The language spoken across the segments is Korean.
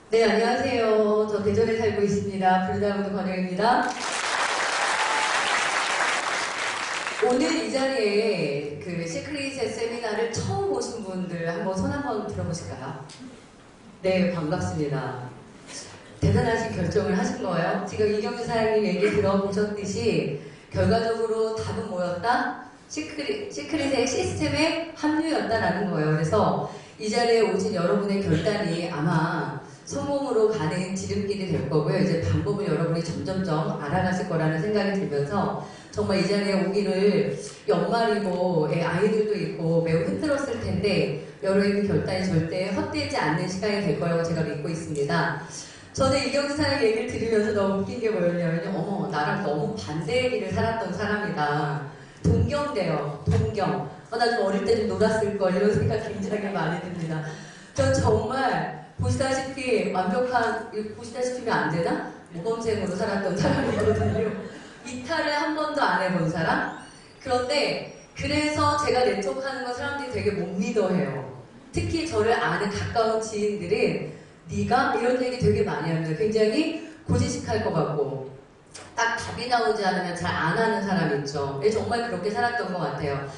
네, 안녕하세요. 저 대전에 살고 있습니다. 불다운드 권영입니다. 오늘 이 자리에 그 시크릿의 세미나를 처음 오신 분들 한번 손 한번 들어보실까요? 네, 반갑습니다. 대단하신 결정을 하신 거예요. 지금 이경주 사장님 얘기 들어보셨듯이 결과적으로 답은 뭐였다? 시크릿의 시스템의 합류였다라는 거예요. 그래서 이 자리에 오신 여러분의 결단이 아마 성공으로 가는 지름길이 될 거고요. 이제 방법을 여러분이 점점점 알아가실 거라는 생각이 들면서 정말 이 자리에 오기를 연말이고 아이들도 있고 매우 힘들었을 텐데 여러분의 결단이 절대 헛되지 않는 시간이 될 거라고 제가 믿고 있습니다. 저는 이경수 사장님 얘기를 들으면서 너무 웃긴 게 뭐였냐면요. 어머, 나랑 너무 반대의 길을 살았던 사람이다. 동경돼요. 동경. 나 좀 어릴 때 좀 놀았을 걸 이런 생각 굉장히 많이 듭니다. 전 정말 보시다시피 보시다시피면 안 되나? 모범생으로 살았던 사람이거든요. 이탈을 한 번도 안 해본 사람? 그런데 그래서 제가 네트워크하는 거 사람들이 되게 못 믿어해요. 특히 저를 아는 가까운 지인들은 네가? 이런 얘기 되게 많이 합니다. 굉장히 고지식할 것 같고 딱 답이 나오지 않으면 잘 안 하는 사람 있죠. 정말 그렇게 살았던 것 같아요.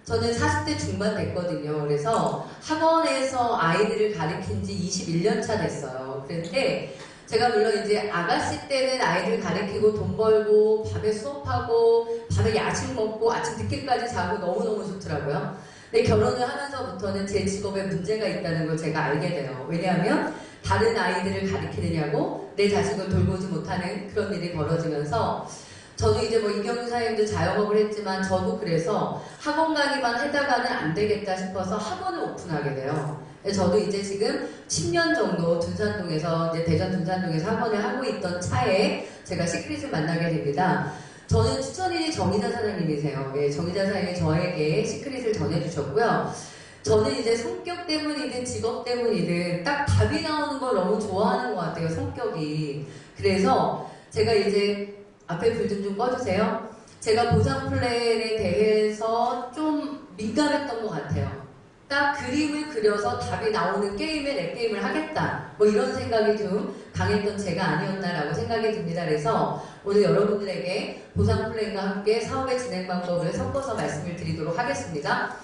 저는 40대 중반 됐거든요. 그래서 학원에서 아이들을 가르친 지 21년 차 됐어요. 그런데 제가 물론 이제 아가씨 때는 아이들 가르치고 돈 벌고 밤에 수업하고 밤에 야식 먹고 아침 늦게까지 자고 너무너무 좋더라고요. 근데 결혼을 하면서부터는 제 직업에 문제가 있다는 걸 제가 알게 돼요. 왜냐하면 다른 아이들을 가르치느냐고 내 자식을 돌보지 못하는 그런 일이 벌어지면서 저도 이제 이경주 사장님도 자영업을 했지만 저도 그래서 학원 가기만 하다가는 안 되겠다 싶어서 학원을 오픈하게 돼요. 저도 이제 지금 10년 정도 둔산동에서 이제 대전 둔산동에서 학원을 하고 있던 차에 제가 시크릿을 만나게 됩니다. 저는 추천인이 정의자 사장님이세요. 정의자 사장님이 저에게 시크릿을 전해주셨고요. 저는 이제 성격 때문이든 직업 때문이든 딱 답이 나오는 걸 너무 좋아하는 것 같아요. 성격이. 그래서 제가 이제 앞에 불 좀 꺼주세요. 제가 보상 플랜에 대해서 좀 민감했던 것 같아요. 딱 그림을 그려서 답이 나오는 게임에 내 게임을 하겠다. 이런 생각이 좀 강했던 제가 아니었나라고 생각이 듭니다. 그래서 오늘 여러분들에게 보상 플랜과 함께 사업의 진행 방법을 섞어서 말씀을 드리도록 하겠습니다.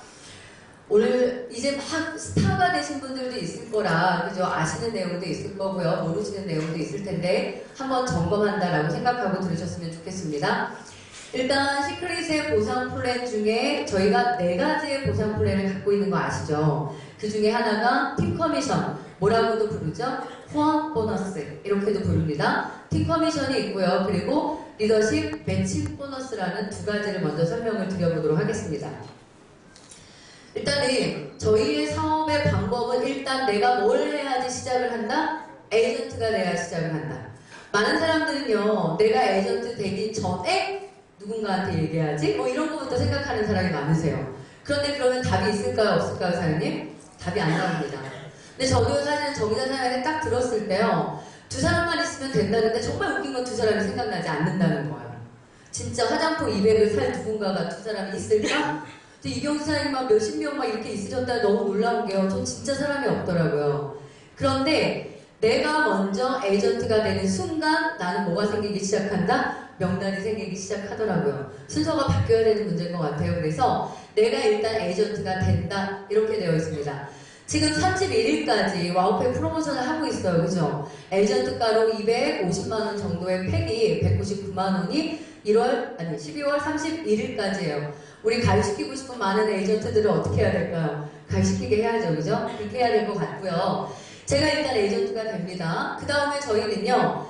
오늘 이제 막 스타가 되신 분들도 있을 거라 그죠? 아시는 내용도 있을 거고요. 모르시는 내용도 있을 텐데 한번 점검한다라고 생각하고 들으셨으면 좋겠습니다. 일단 시크릿의 보상 플랜 중에 저희가 4가지의 보상 플랜을 갖고 있는 거 아시죠? 그 중에 하나가 팀 커미션, 뭐라고도 부르죠? 후원 보너스 이렇게도 부릅니다. 팀 커미션이 있고요. 그리고 리더십 매칭 보너스라는 2가지를 먼저 설명을 드려보도록 하겠습니다. 일단은 저희의 사업의 방법은 일단 내가 뭘 해야지 시작을 한다? 에이전트가 돼야 시작을 한다. 많은 사람들은요, 내가 에이전트 되기 전에 누군가한테 얘기해야지? 이런 거부터 생각하는 사람이 많으세요. 그런데 그러면 답이 있을까요? 없을까요, 사장님? 답이 안 나옵니다. 근데 저도 사실은 정의자 사연을 딱 들었을 때요, 2사람만 있으면 된다는데 정말 웃긴 건 2사람이 생각나지 않는다는 거예요. 진짜 화장품 200을 살 누군가가 2사람이 있을까? 이경수 사장님 막 몇십 명 막 이렇게 있으셨다 너무 놀라운 게요. 전 진짜 사람이 없더라고요. 그런데 내가 먼저 에이전트가 되는 순간 나는 뭐가 생기기 시작한다? 명단이 생기기 시작하더라고요. 순서가 바뀌어야 되는 문제인 것 같아요. 그래서 내가 일단 에이전트가 된다 이렇게 되어 있습니다. 지금 31일까지 와우페이 프로모션을 하고 있어요. 그죠? 에이전트가로 250만원 정도의 팩이 199만원이 12월 31일까지예요. 우리 가입시키고 싶은 많은 에이전트들을 어떻게 해야 될까요? 가입시키게 해야죠. 그죠? 그렇게 해야 될 것 같고요. 제가 일단 에이전트가 됩니다. 그 다음에 저희는요.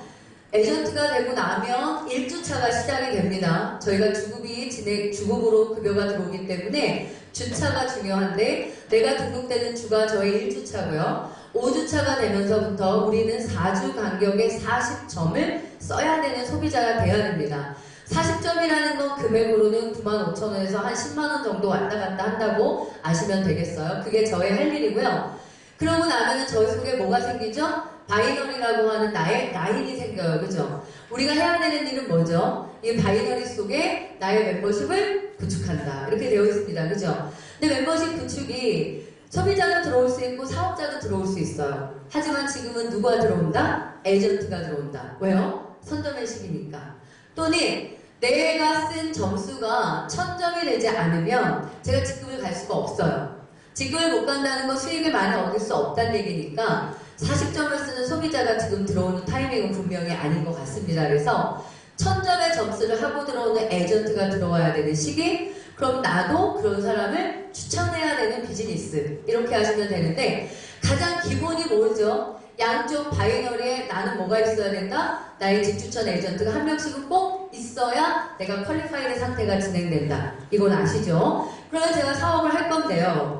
에이전트가 되고 나면 1주차가 시작이 됩니다. 저희가 주급으로 급여가 들어오기 때문에 주차가 중요한데 내가 등록되는 주가 저희 1주차고요. 5주차가 되면서부터 우리는 4주 간격에 40점을 써야 되는 소비자가 돼야 됩니다. 40점이라는 건 금액으로는 95,000원에서 한 10만원 정도 왔다 갔다 한다고 아시면 되겠어요. 그게 저의 할 일이고요. 그러고 나면은 저희 속에 뭐가 생기죠? 바이너리라고 하는 나의 라인이 생겨요. 그죠? 우리가 해야 되는 일은 뭐죠? 이 바이너리 속에 나의 멤버십을 구축한다. 이렇게 되어 있습니다. 그죠? 근데 멤버십 구축이 소비자도 들어올 수 있고 사업자도 들어올 수 있어요. 하지만 지금은 누가 들어온다? 에이전트가 들어온다. 왜요? 선점의 시기니까. 또는 내가 쓴 점수가 1000점이 되지 않으면 제가 직급을 갈 수가 없어요. 직급을 못 간다는 건 수익을 많이 얻을 수 없다는 얘기니까 40점을 쓰는 소비자가 지금 들어오는 타이밍은 분명히 아닌 것 같습니다. 그래서 1000점의 점수를 하고 들어오는 에이전트가 들어와야 되는 시기, 그럼 나도 그런 사람을 추천해야 되는 비즈니스, 이렇게 하시면 되는데, 가장 기본이 뭐죠? 양쪽 바이너리에 나는 뭐가 있어야 된다? 나의 직추천 에이전트가 한 명씩은 꼭 있어야 내가 퀄리파이드 상태가 진행된다. 이건 아시죠? 그러면 제가 사업을 할 건데요.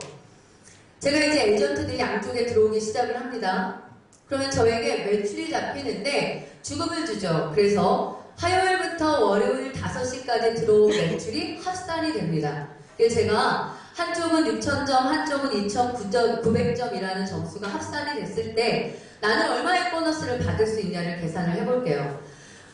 제가 이제 에이전트들이 양쪽에 들어오기 시작을 합니다. 그러면 저에게 매출이 잡히는데 주급을 주죠. 그래서 화요일부터 월요일 5시까지 들어온 매출이 합산이 됩니다. 그래서 제가 한쪽은 6,000점, 한쪽은 2,900점이라는 점수가 합산이 됐을 때 나는 얼마의 보너스를 받을 수 있냐를 계산을 해볼게요.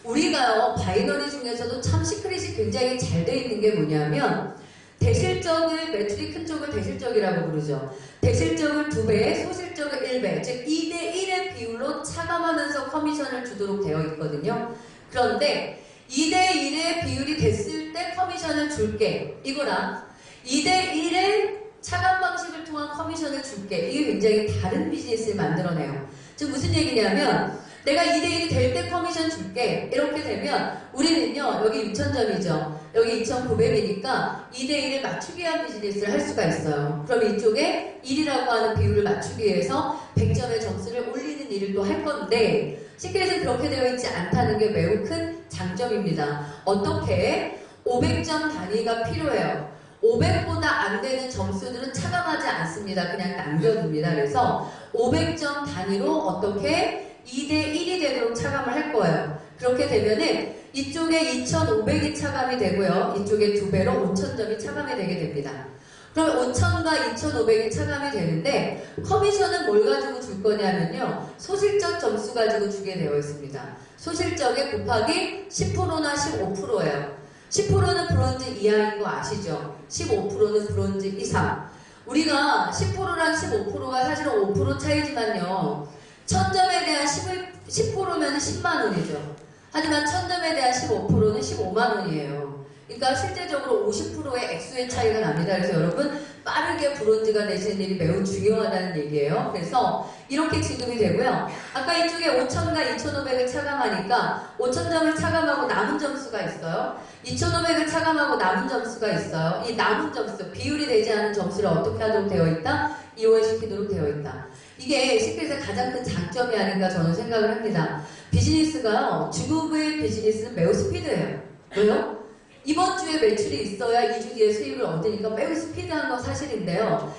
우리가요, 바이너리 중에서도 참 시크릿이 굉장히 잘 돼 있는 게 뭐냐면 대실적을, 매출이 큰 쪽을 대실적이라고 부르죠. 대실적을 2배, 소실적을 1배, 즉 2대1의 비율로 차감하면서 커미션을 주도록 되어 있거든요. 그런데 2대1의 비율이 됐을 때 커미션을 줄게, 이거랑 2대1의 차감 방식을 통한 커미션을 줄게, 이게 굉장히 다른 비즈니스를 만들어내요. 즉 무슨 얘기냐면 내가 2대1이 될 때 커미션 줄게, 이렇게 되면 우리는요, 여기 6,000점이죠. 여기 2,900이니까 2대1을 맞추기 위한 비즈니스를 할 수가 있어요. 그럼 이쪽에 1이라고 하는 비율을 맞추기 위해서 100점의 점수를 올리는 일을 또 할 건데, 시크릿은 그렇게 되어 있지 않다는 게 매우 큰 장점입니다. 어떻게? 500점 단위가 필요해요. 500보다 안 되는 점수들은 차감하지 않습니다. 그냥 남겨둡니다. 그래서 500점 단위로 어떻게 2대1이 되도록 차감을 할 거예요. 그렇게 되면은 이쪽에 2,500이 차감이 되고요. 이쪽에 2배로 5,000점이 차감이 되게 됩니다. 그럼 5,000과 2,500이 차감이 되는데 커미션은 뭘 가지고 줄 거냐면요. 소실적 점수 가지고 주게 되어 있습니다. 소실적에 곱하기 10%나 15%예요. 10%는 브론즈 이하인 거 아시죠? 15%는 브론즈 이상. 우리가 10%랑 15%가 사실은 5% 차이지만요. 1000점에 대한 10%면 10만 원이죠. 하지만 1000점에 대한 15%는 15만 원이에요. 그러니까 실제적으로 50%의 액수의 차이가 납니다. 그래서 여러분 빠르게 브론즈가 되시는 일이 매우 중요하다는 얘기예요. 그래서 이렇게 지급이 되고요. 아까 이쪽에 5,000과 2,500을 차감하니까 5,000점을 차감하고 남은 점수가 있어요. 2,500을 차감하고 남은 점수가 있어요. 이 남은 점수, 비율이 되지 않은 점수를 어떻게 하도록 되어 있다? 이월시키도록 되어 있다. 이게 시크릿의 가장 큰 장점이 아닌가 저는 생각을 합니다. 비즈니스가요, 주급의 비즈니스는 매우 스피드예요. 왜요? 이번 주에 매출이 있어야 2주 뒤에 수익을 얻으니까 매우 스피드한 건 사실인데요.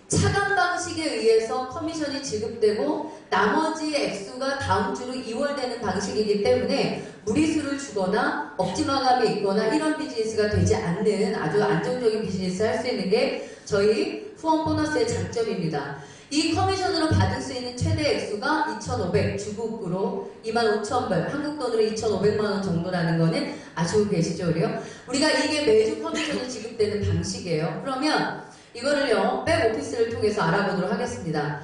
차감 방식에 의해서 커미션이 지급되고 나머지 액수가 다음 주로 이월되는 방식이기 때문에 무리수를 주거나 억지 마감이 있거나 이런 비즈니스가 되지 않는 아주 안정적인 비즈니스를 할 수 있는 게 저희 후원 보너스의 장점입니다. 이 커미션으로 받을 수 있는 최대 액수가 2,500 주국으로 25,000불, 한국 돈으로 2,500만 원 정도라는 거는 아시고 계시죠? 우리가 이게 매주 커미션이 지급되는 방식이에요. 그러면 이거를요, 백오피스를 통해서 알아보도록 하겠습니다.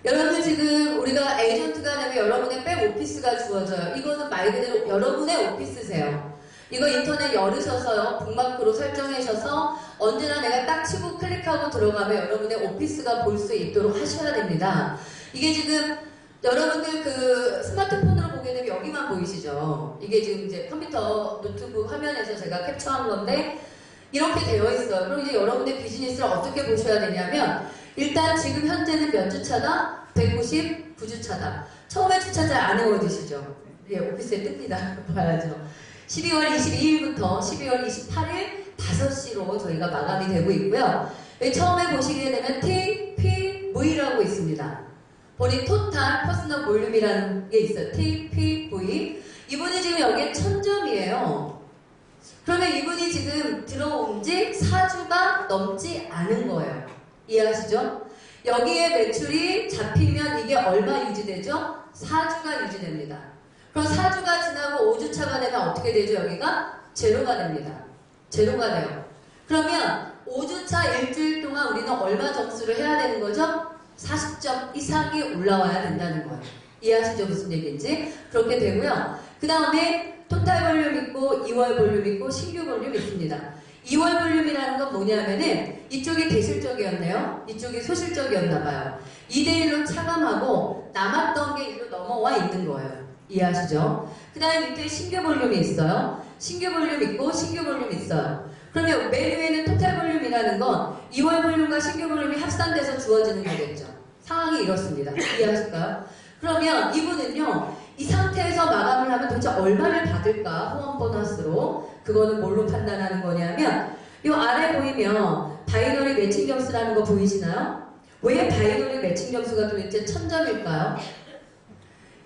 여러분들 지금 우리가 에이전트가 되면 여러분의 백오피스가 주어져요. 이거는 말 그대로 여러분의 오피스세요. 이거 인터넷 열으셔서요, 북마크로 설정하셔서 언제나 내가 딱 치고 클릭하고 들어가면 여러분의 오피스가 볼 수 있도록 하셔야 됩니다. 이게 지금 여러분들 그 스마트폰으로 보게 되면 여기만 보이시죠? 이게 지금 이제 컴퓨터, 노트북 화면에서 제가 캡처한 건데 이렇게 되어 있어요. 그럼 이제 여러분의 비즈니스를 어떻게 보셔야 되냐면 일단 지금 현재는 몇 주차다? 199주차다. 처음에 주차 잘 안 해오시죠? 예, 오피스에 뜹니다. 봐야죠. 12월 22일부터 12월 28일 5시로 저희가 마감이 되고 있고요. 여기 처음에 보시게 되면 TPV라고 있습니다. 본인 토탈 퍼스널 볼륨이라는 게 있어요. TPV. 이분이 지금 여기에 1000점이에요. 그러면 이분이 지금 들어온 지 4주가 넘지 않은 거예요. 이해하시죠? 여기에 매출이 잡히면 이게 얼마 유지되죠? 4주가 유지됩니다. 그럼 4주가 지나고 5주차가 되면 어떻게 되죠? 여기가 제로가 됩니다. 제로가 돼요. 그러면 5주차 일주일 동안 우리는 얼마 점수를 해야 되는 거죠? 40점 이상이 올라와야 된다는 거예요. 이해하시죠? 무슨 얘기인지? 그렇게 되고요. 그 다음에 토탈 볼륨 있고 2월 볼륨 있고 신규 볼륨 있습니다. 2월 볼륨이라는 건 뭐냐면은 이쪽이 대실적이었네요. 이쪽이 소실적이었나봐요. 2대1로 차감하고 남았던 게 일로 넘어와 있는 거예요. 이해하시죠? 그 다음에 밑에 신규 볼륨이 있어요. 신규 볼륨 있고 신규 볼륨 있어요. 그러면 맨 위에는 토탈 볼륨이라는 건 2월 볼륨과 신규 볼륨이 합산돼서 주어지는 거겠죠. 상황이 이렇습니다. 이해하실까요? 그러면 이분은요, 이 상태에서 마감을 하면 도대체 얼마를 받을까? 후원 보너스로. 그거는 뭘로 판단하는 거냐면, 이 아래 보이면 바이너리 매칭 점수라는 거 보이시나요? 왜 바이너리 매칭 점수가 도대체 1000점일까요?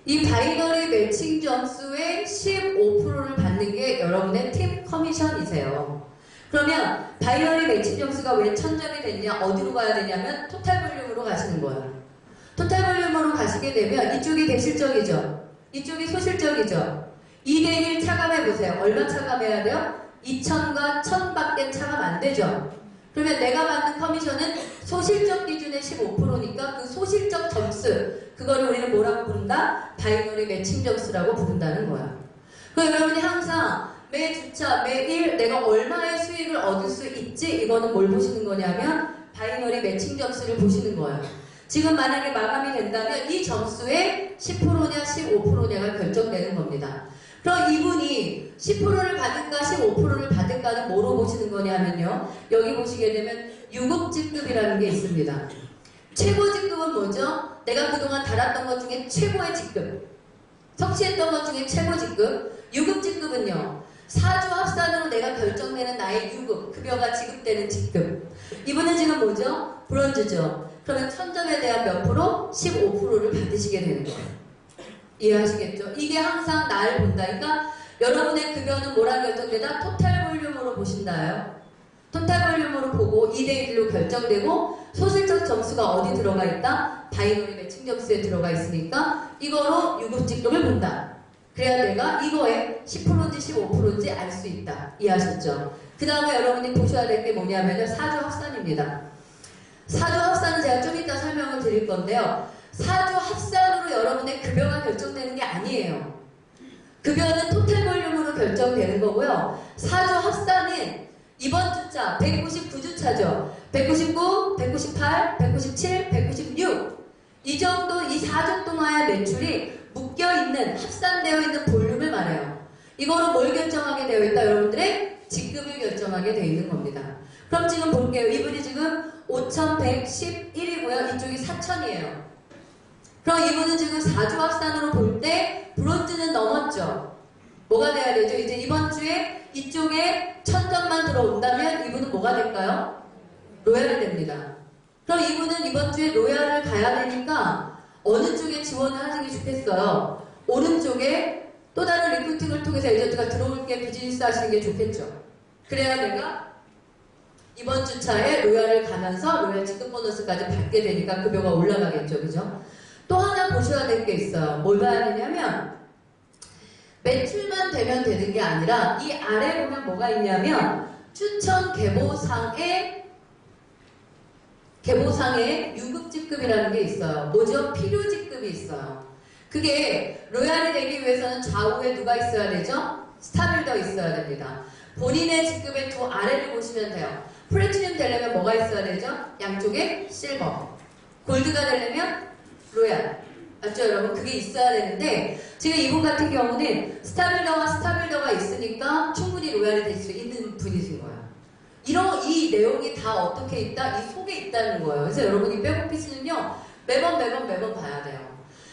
이 바이너리 매칭 점수의 15%를 받는 게 여러분의 팀 커미션이세요. 그러면 바이너리 매칭 점수가 왜 1000점이 됐냐? 어디로 가야 되냐면 토탈 볼륨으로 가시는 거예요. 토탈 볼륨으로 가시게 되면 이쪽이 대실적이죠. 이쪽이 소실적이죠. 2대1 차감해보세요. 얼마 차감해야 돼요? 2000과 1000밖에 차감 안 되죠. 그러면 내가 받는 커미션은 소실적 기준의 15%니까 그 소실적 점수, 그거를 우리는 뭐라고 부른다? 바이너리 매칭 점수라고 부른다는 거야. 그럼 여러분이 항상 매 주차, 매일 내가 얼마의 수익을 얻을 수 있지? 이거는 뭘 보시는 거냐면 바이너리 매칭 점수를 보시는 거예요. 지금 만약에 마감이 된다면 이 점수의 10%냐 15%냐가 결정되는 겁니다. 그럼 이분이 10%를 받을까 15%를 받을까는 뭐로 보시는 거냐면요. 여기 보시게 되면 유급직급이라는 게 있습니다. 최고 직급은 뭐죠? 내가 그동안 달았던 것 중에 최고의 직급. 성취했던 것 중에 최고 직급. 유급직급은요. 4주 합산으로 내가 결정되는 나의 유급, 급여가 지급되는 직급. 이분은 지금 뭐죠? 브론즈죠. 그러면 1000점에 대한 몇 프로? 15%를 받으시게 되는 거예요. 이해하시겠죠? 이게 항상 나를 본다. 그러니까 여러분의 급여는 뭐라 결정되다? 토탈 볼륨으로 보신다요. 토탈 볼륨으로 보고 2대1로 결정되고 소실적 점수가 어디 들어가 있다? 바이너리 매칭 점수에 들어가 있으니까 이거로 유급직급을 본다. 그래야 내가 이거에 10%인지 15%인지 알 수 있다. 이해하셨죠? 그 다음에 여러분이 보셔야 될 게 뭐냐면요. 4주 합산입니다. 4주 합산은 제가 좀 이따 설명을 드릴 건데요. 4주 합산으로 여러분의 급여가 결정되는 게 아니에요. 급여는 토탈 볼륨으로 결정되는 거고요. 4주 합산은 이번 주차 199주차죠. 199, 198, 197, 196 이 정도 이 4주 동안의 매출이 묶여있는 합산되어 있는 볼륨을 말해요. 이거로 뭘 결정하게 되어 있다? 여러분들의 직급을 결정하게 되어 있는 겁니다. 그럼 지금 볼게요. 이분이 지금 5111이고요. 이쪽이 4000이에요. 그럼 이분은 지금 4주 합산으로 볼 때 브론즈는 넘었죠. 뭐가 돼야 되죠? 이제 이번 주에 이쪽에 1000점만 들어온다면 이분은 뭐가 될까요? 로얄이 됩니다. 그럼 이분은 이번 주에 로얄을 가야 되니까 어느 쪽에 지원을 하는 게 좋겠어요? 오른쪽에 또 다른 리크루팅을 통해서 에이전트가 들어올 게 비즈니스 하시는 게 좋겠죠. 그래야 내가 이번 주차에 로얄을 가면서 로얄 직급 보너스까지 받게 되니까 급여가 올라가겠죠. 그죠? 또 하나 보셔야 될 게 있어요. 뭘 봐야 되냐면 매출만 되면 되는 게 아니라 이 아래 보면 뭐가 있냐면 추천 계보상에 유급직급이라는 게 있어요. 뭐죠? 필요직급이 있어요. 그게 로얄이 되기 위해서는 좌우에 누가 있어야 되죠? 스타빌더 있어야 됩니다. 본인의 직급의 두 아래를 보시면 돼요. 플래티늄 되려면 뭐가 있어야 되죠? 양쪽에 실버. 골드가 되려면 로얄. 맞죠 여러분? 그게 있어야 되는데 지금 이분 같은 경우는 스타빌더가 있으니까 충분히 로얄이 될 수 있는 분이신 거예요. 이 내용이 다 어떻게 있다? 이 속에 있다는 거예요. 그래서 여러분이 백오피스는요 매번 봐야 돼요.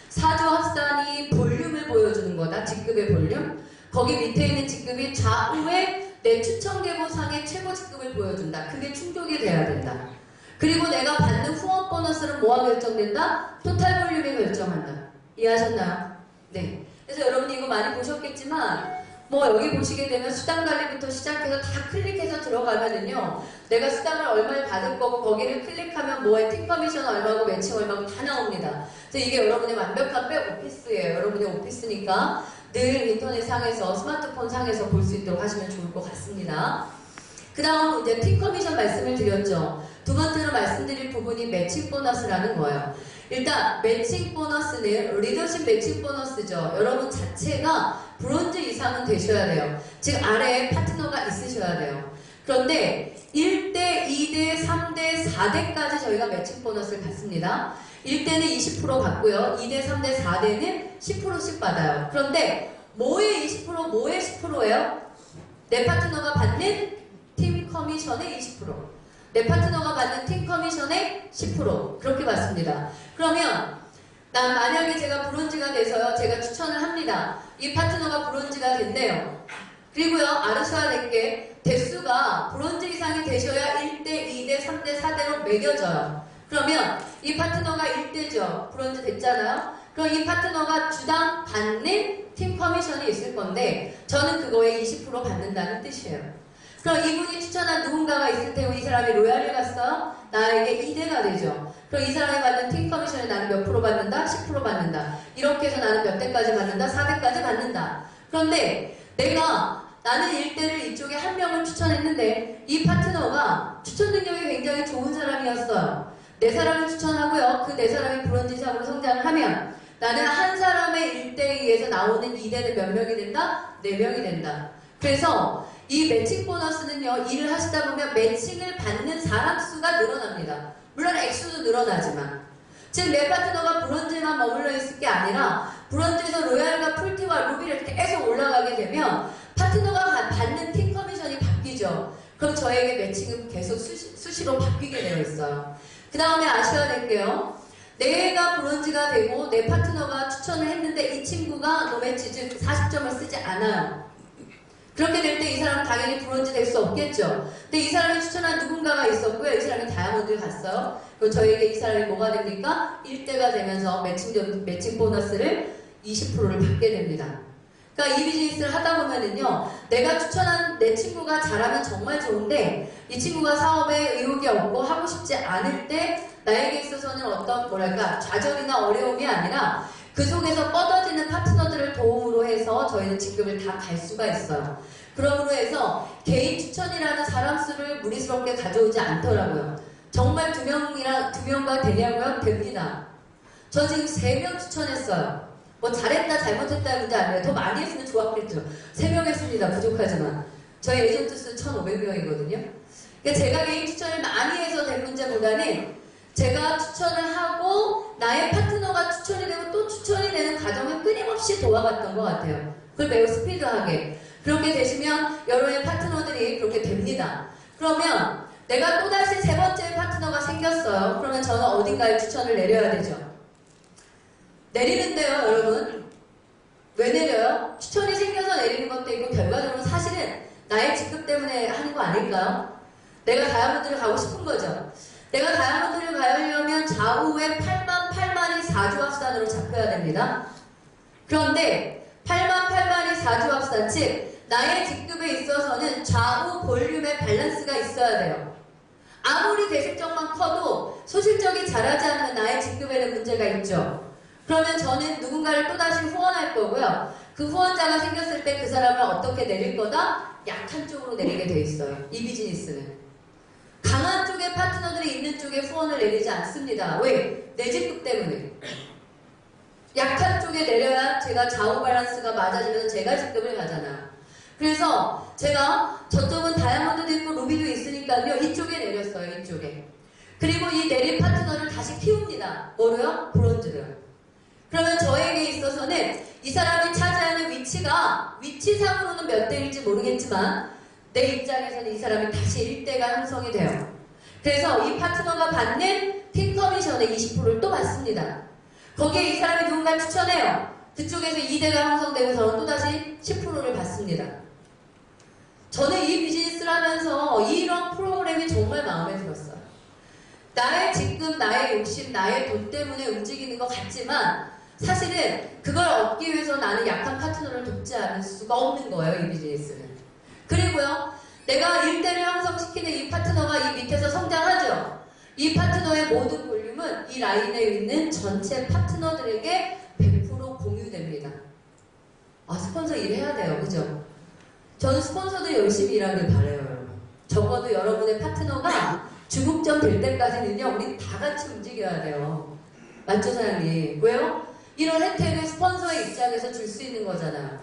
4주 합산이 볼륨을 보여주는 거다. 직급의 볼륨. 거기 밑에 있는 직급이 좌우에 내 추천 계보상의 최고 직급을 보여준다. 그게 충족이 돼야 된다. 그리고 내가 받는 후원 보너스는 뭐가 결정된다? 토탈 볼륨이 결정한다. 이해하셨나요? 네. 그래서 여러분이 이거 많이 보셨겠지만 뭐 여기 보시게 되면 수당 관리부터 시작해서 다 클릭해서 들어가면은요 내가 수당을 얼마를 받을 거고 거기를 클릭하면 뭐에 팀 커미션 얼마고 매칭 얼마고 다 나옵니다. 그래서 이게 여러분의 완벽한 백오피스예요. 여러분의 오피스니까 늘 인터넷 상에서 스마트폰 상에서 볼 수 있도록 하시면 좋을 것 같습니다. 그 다음 이제 팀 커미션 말씀을 드렸죠. 두 번째로 말씀드릴 부분이 매칭 보너스라는 거예요. 일단 매칭 보너스는 리더십 매칭 보너스죠. 여러분 자체가 브론즈 이상은 되셔야 돼요. 즉 아래에 파트너가 있으셔야 돼요. 그런데 1대, 2대, 3대, 4대까지 저희가 매칭 보너스를 받습니다. 1대는 20% 받고요. 2대, 3대, 4대는 10%씩 받아요. 그런데 뭐의 20%, 뭐의 10%예요? 내 파트너가 받는 팀 커미션의 20%. 내 파트너가 받는 팀 커미션의 10% 그렇게 받습니다. 그러면 만약에 제가 브론즈가 돼서요. 제가 추천을 합니다. 이 파트너가 브론즈가 된대요. 그리고요. 아르셔야 될 게 대수가 브론즈 이상이 되셔야 1대, 2대, 3대, 4대로 매겨져요. 그러면 이 파트너가 1대죠. 브론즈 됐잖아요. 그럼 이 파트너가 주당 받는 팀 커미션이 있을 건데 저는 그거에 20% 받는다는 뜻이에요. 그럼 이분이 추천한 누군가가 있을 테고 이 사람이 로얄을 갔어요? 나에게 2대가 되죠. 그럼 이 사람이 받는 팀 커미션을 나는 몇 프로 받는다? 10% 받는다. 이렇게 해서 나는 몇 대까지 받는다? 4대까지 받는다. 그런데 나는 1대를 이쪽에 한 명을 추천했는데 이 파트너가 추천 능력이 굉장히 좋은 사람이었어요. 4사람을 추천하고요. 그 4사람이 브론즈 이상으로 성장을 하면 나는 한 사람의 1대2에서 나오는 2대는 몇 명이 된다? 4명이 된다. 그래서 이 매칭 보너스는요. 일을 하시다 보면 매칭을 받는 사람 수가 늘어납니다. 물론 액수도 늘어나지만 즉 내 파트너가 브론즈에만 머물러 있을 게 아니라 브론즈에서 로얄과 풀티와 루비를 계속 올라가게 되면 파트너가 받는 팀 커미션이 바뀌죠. 그럼 저에게 매칭은 계속 수시로 바뀌게 되어 있어요. 그 다음에 아셔야 될게요. 내가 브론즈가 되고 내 파트너가 추천을 했는데 이 친구가 노매치 즉 40점을 쓰지 않아요. 그렇게 될 때 이 사람은 당연히 브론즈 될 수 없겠죠. 근데 이 사람이 추천한 누군가가 있었고요. 이 사람이 다이아몬드를 갔어요. 그럼 저에게 이 사람이 뭐가 됩니까? 1대가 되면서 매칭 보너스를 20%를 받게 됩니다. 그러니까 이 비즈니스를 하다 보면은요. 내가 추천한 내 친구가 잘하면 정말 좋은데 이 친구가 사업에 의욕이 없고 하고 싶지 않을 때 나에게 있어서는 어떤 좌절이나 어려움이 아니라 그 속에서 뻗어지는 파트너들을 도움으로 해서 저희는 직급을 다 갈 수가 있어요. 그러므로 해서 개인 추천이라는 사람 수를 무리스럽게 가져오지 않더라고요. 정말 두 명과 되냐고요? 됩니다. 저 지금 3명 추천했어요. 뭐 잘했다 잘못했다는 문제 아니에요. 더 많이 했으면 좋았겠죠. 3명 했습니다. 부족하지만. 저희 에이전트 수 1,500명이거든요. 그러니까 제가 개인 추천을 많이 해서 된 문제보다는 제가 추천을 하고 나의 파트너가 추천이 되고 또 추천이 되는 과정을 끊임없이 도와갔던 것 같아요. 그걸 매우 스피드하게. 그렇게 되시면 여러분의 파트너들이 그렇게 됩니다. 그러면 내가 또다시 3번째 파트너가 생겼어요. 그러면 저는 어딘가에 추천을 내려야 되죠. 내리는데요, 여러분. 왜 내려요? 추천이 생겨서 내리는 것도 있고 결과적으로 사실은 나의 직급 때문에 하는 거 아닐까요? 내가 다이아몬드를 가고 싶은 거죠. 내가 다이아몬드를 가려면 좌우에 8만이 4조합산으로 잡혀야 됩니다. 그런데 8만이 4조합산, 즉 나의 직급에 있어서는 좌우 볼륨의 밸런스가 있어야 돼요. 아무리 대식적만 커도 소실적이 자라지 않는 나의 직급에는 문제가 있죠. 그러면 저는 누군가를 또다시 후원할 거고요. 그 후원자가 생겼을 때 그 사람을 어떻게 내릴 거다? 약한 쪽으로 내리게 돼 있어요. 이 비즈니스는. 강한 쪽에 파트너들이 있는 쪽에 후원을 내리지 않습니다. 왜? 내 직급 때문에. 약한 쪽에 내려야 제가 좌우 밸런스가 맞아지면서 제가 직급을 가잖아요. 그래서 제가 저쪽은 다이아몬드도 있고 루비도 있으니까요. 이쪽에 내렸어요. 이쪽에. 그리고 이 내린 파트너를 다시 키웁니다. 뭐로요? 브론즈로요. 그러면 저에게 있어서는 이 사람이 차지하는 위치상으로는 몇 대일지 모르겠지만 내 입장에서는 이 사람이 다시 1대가 형성이 돼요. 그래서 이 파트너가 받는 팀 커미션의 20%를 또 받습니다. 거기에 이 사람이 누군가를 추천해요. 그쪽에서 2대가 형성되고 저는 또다시 10%를 받습니다. 저는 이 비즈니스를 하면서 이런 프로그램이 정말 마음에 들었어요. 나의 직급, 나의 욕심, 나의 돈 때문에 움직이는 것 같지만 사실은 그걸 얻기 위해서 나는 약한 파트너를 돕지 않을 수가 없는 거예요. 이 비즈니스는. 그리고요. 내가 1대를 형성시키는 이 파트너가 이 밑에서 성장하죠. 이 파트너의 모든 볼륨은 이 라인에 있는 전체 파트너들에게 100% 공유됩니다. 아, 스폰서 일해야 돼요. 그죠? 저는 스폰서들이 열심히 일하길 바라요, 여러분. 적어도 여러분의 파트너가 중국점 될 때까지는요, 우리 다 같이 움직여야 돼요. 맞죠, 사장님? 왜요? 이런 혜택을 스폰서의 입장에서 줄 수 있는 거잖아요.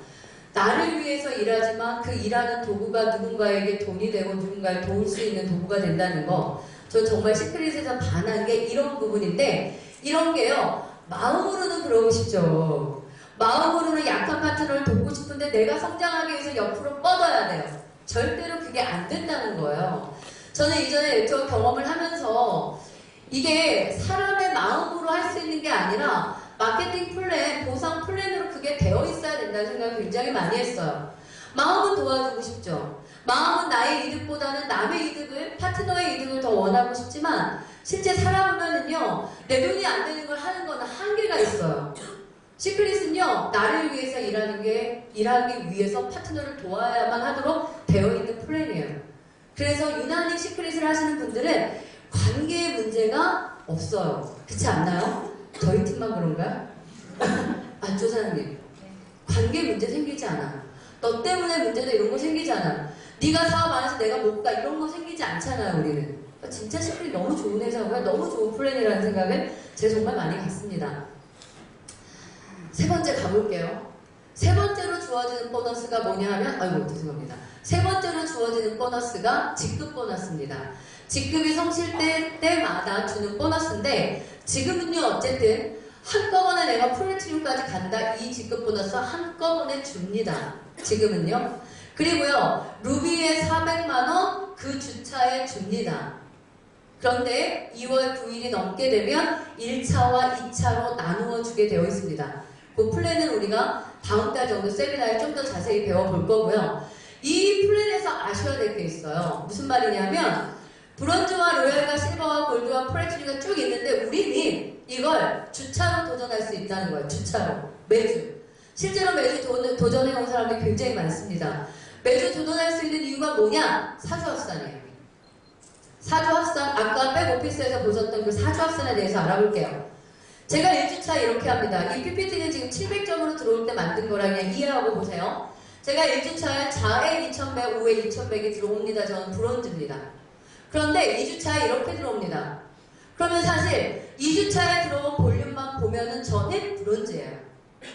나를 위해서 일하지만 그 일하는 도구가 누군가에게 돈이 되고 누군가를 도울 수 있는 도구가 된다는 거. 저 정말 시크릿에서 반한 게 이런 부분인데, 이런 게요, 마음으로는 그러고 싶죠. 마음으로는 약한 파트너를 돕고 싶은데 내가 성장하기 위해서 옆으로 뻗어야 돼요. 절대로 그게 안 된다는 거예요. 저는 이전에 네트워크 경험을 하면서 이게 사람의 마음으로 할 수 있는 게 아니라 마케팅 플랜, 보상 플랜으로 그게 되어 있어야 된다는 생각을 굉장히 많이 했어요. 마음은 도와주고 싶죠. 마음은 나의 이득보다는 남의 이득을, 파트너의 이득을 더 원하고 싶지만 실제 살아보면은요, 내 돈이 안 되는 걸 하는 거는 한계가 있어요. 시크릿은요, 나를 위해서 일하기 위해서 파트너를 도와야만 하도록 되어 있는 플랜이에요. 그래서 유난히 시크릿을 하시는 분들은 관계의 문제가 없어요. 그렇지 않나요? 저희 팀만 그런가요? 맞죠, 사장님? 관계 문제 생기지 않아. 너 때문에 문제다 이런 거 생기지 않아. 네가 사업 안 해서 내가 못 가 이런 거 생기지 않잖아요, 우리는. 진짜 시크릿 너무 좋은 회사고요. 너무 좋은 플랜이라는 생각을 제가 정말 많이 갖습니다. 세 번째 가볼게요. 세 번째로 주어지는 보너스가 뭐냐 하면, 아이고, 죄송합니다. 세 번째로 주어지는 보너스가 직급 보너스입니다. 직급이 성실될 때마다 주는 보너스인데, 지금은요, 어쨌든, 한꺼번에 내가 플래티늄까지 간다. 이 직급 보너스 한꺼번에 줍니다. 지금은요. 그리고요, 루비에 400만원 그 주차에 줍니다. 그런데 2월 9일이 넘게 되면 1차와 2차로 나누어 주게 되어 있습니다. 그 플랜은 우리가 다음 달 정도 세미나에 좀 더 자세히 배워볼 거고요. 이 플랜에서 아셔야 될 게 있어요. 무슨 말이냐면 브론즈와 로얄과 실버와 골드와 플래티늄가 쭉 있는데 우리는 이걸 주차로 도전할 수 있다는 거예요. 주차로. 매주. 실제로 매주 도전해온 사람들이 굉장히 많습니다. 매주 도전할 수 있는 이유가 뭐냐? 사주합산이에요. 사주합산, 아까 백오피스에서 보셨던 그 사주합산에 대해서 알아볼게요. 제가 1주차 이렇게 합니다. 이 PPT는 지금 700점으로 들어올 때 만든 거라 그냥 이해하고 보세요. 제가 1주차에 좌에 2100, 우에 2100이 들어옵니다. 저는 브론즈입니다. 그런데 2주차에 이렇게 들어옵니다. 그러면 사실 2주차에 들어온 볼륨만 보면은 저는 브론즈예요.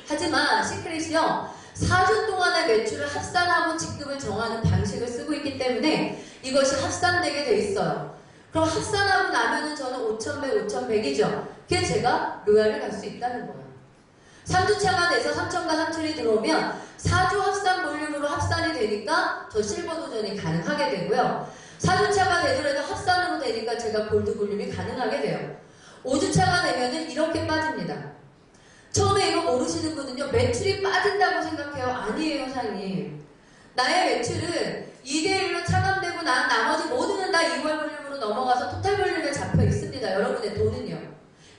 하지만 시크릿이요, 4주 동안의 매출을 합산하고 직급을 정하는 방식을 쓰고 있기 때문에 이것이 합산되게 돼 있어요. 그럼 합산하고 나면은 저는 5100, 5100이죠. 그게 제가 로얄을 갈 수 있다는 거예요. 3주차가 돼서 3000과 3000이 들어오면 4주 합산 볼륨으로 합산이 되니까 저 실버 도전이 가능하게 되고요. 4주차가 되더라도 합산으로 되니까 제가 골드 볼륨이 가능하게 돼요. 5주차가 되면은 이렇게 빠집니다. 처음에 이거 모르시는 분은요, 매출이 빠진다고 생각해요. 아니에요, 사장님. 나의 매출은 2대1로 차감되고 난 나머지 모두는 다 2월 볼륨으로 넘어가서 토탈 볼륨에 잡혀 있습니다. 여러분의 돈은요.